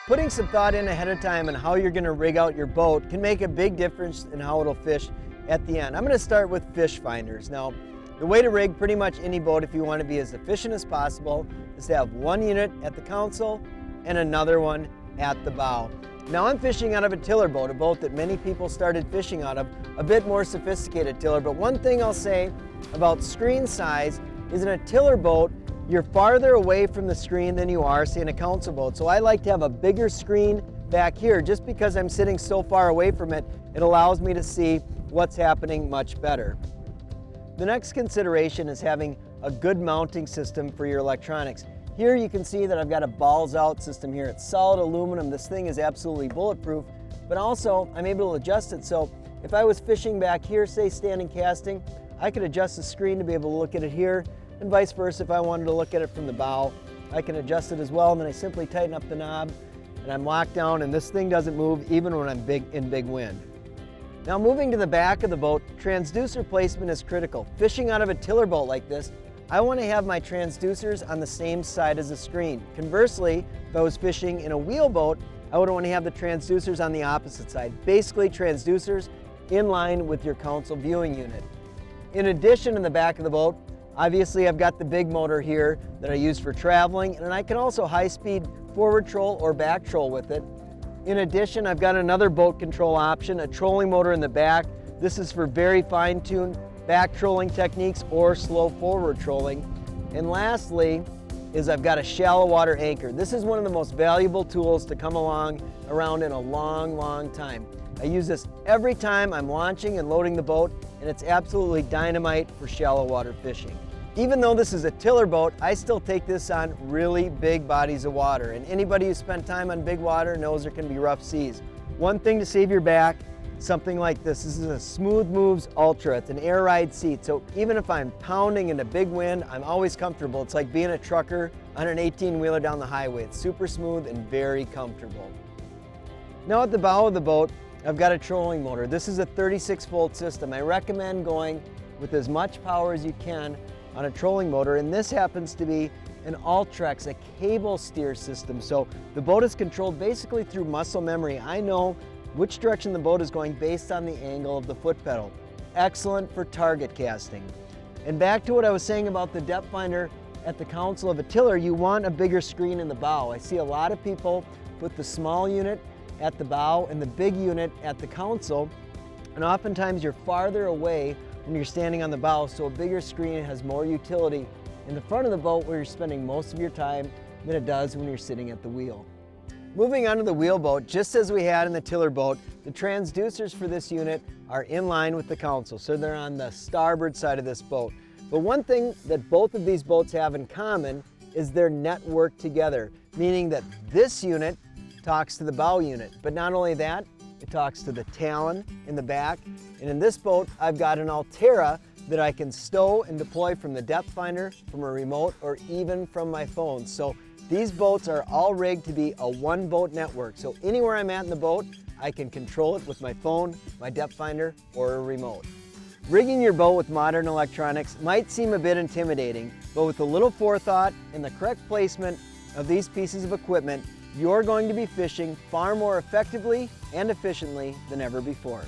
Putting some thought in ahead of time on how you're going to rig out your boat can make a big difference in how it'll fish at the end. I'm going to start with fish finders. Now, the way to rig pretty much any boat if you want to be as efficient as possible is to have one unit at the console and another one at the bow. Now I'm fishing out of a tiller boat, a boat that many people started fishing out of, a bit more sophisticated tiller, but one thing I'll say about screen size is in a tiller boat, you're farther away from the screen than you are, say, in a console boat. So I like to have a bigger screen back here. Just because I'm sitting so far away from it, it allows me to see what's happening much better. The next consideration is having a good mounting system for your electronics. Here you can see that I've got a balls out system here. It's solid aluminum. This thing is absolutely bulletproof, but also I'm able to adjust it. So if I was fishing back here, say standing casting, I could adjust the screen to be able to look at it here, and vice versa. If I wanted to look at it from the bow, I can adjust it as well, and then I simply tighten up the knob and I'm locked down, and this thing doesn't move even when I'm in big wind. Now moving to the back of the boat, transducer placement is critical. Fishing out of a tiller boat like this, I want to have my transducers on the same side as the screen. Conversely, if I was fishing in a wheel boat, I would want to have the transducers on the opposite side. Basically, transducers in line with your console viewing unit. In addition, in the back of the boat, obviously I've got the big motor here that I use for traveling, and I can also high-speed forward troll or back troll with it. In addition, I've got another boat control option, a trolling motor in the back. This is for very fine-tuned back trolling techniques or slow forward trolling. And lastly is I've got a shallow water anchor. This is one of the most valuable tools to come around in a long time. I use this every time I'm launching and loading the boat, and it's absolutely dynamite for shallow water fishing. Even though this is a tiller boat, I still take this on really big bodies of water, and anybody who spent time on big water knows there can be rough seas. One thing to save your back, something like this. This is a Smooth Moves Ultra. It's an air ride seat, so even if I'm pounding in a big wind, I'm always comfortable. It's like being a trucker on an 18-wheeler down the highway. It's super smooth and very comfortable. Now at the bow of the boat, I've got a trolling motor. This is a 36-volt system. I recommend going with as much power as you can on a trolling motor, and this happens to be an Ultrex, a cable steer system. So the boat is controlled basically through muscle memory. I know which direction the boat is going based on the angle of the foot pedal. Excellent for target casting. And back to what I was saying about the depth finder at the console of a tiller, you want a bigger screen in the bow. I see a lot of people put the small unit at the bow and the big unit at the console, and oftentimes you're farther away when you're standing on the bow, so a bigger screen has more utility in the front of the boat where you're spending most of your time than it does when you're sitting at the wheel. Moving on to the wheel boat, just as we had in the tiller boat, the transducers for this unit are in line with the console, so they're on the starboard side of this boat. But one thing that both of these boats have in common is they're networked together, meaning that this unit talks to the bow unit, but not only that, it talks to the talon in the back, and in this boat I've got an Altera that I can stow and deploy from the depth finder, from a remote, or even from my phone. So these boats are all rigged to be a one boat network, so anywhere I'm at in the boat I can control it with my phone, my depth finder, or a remote. Rigging your boat with modern electronics might seem a bit intimidating, but with a little forethought and the correct placement of these pieces of equipment, you're going to be fishing far more effectively and efficiently than ever before.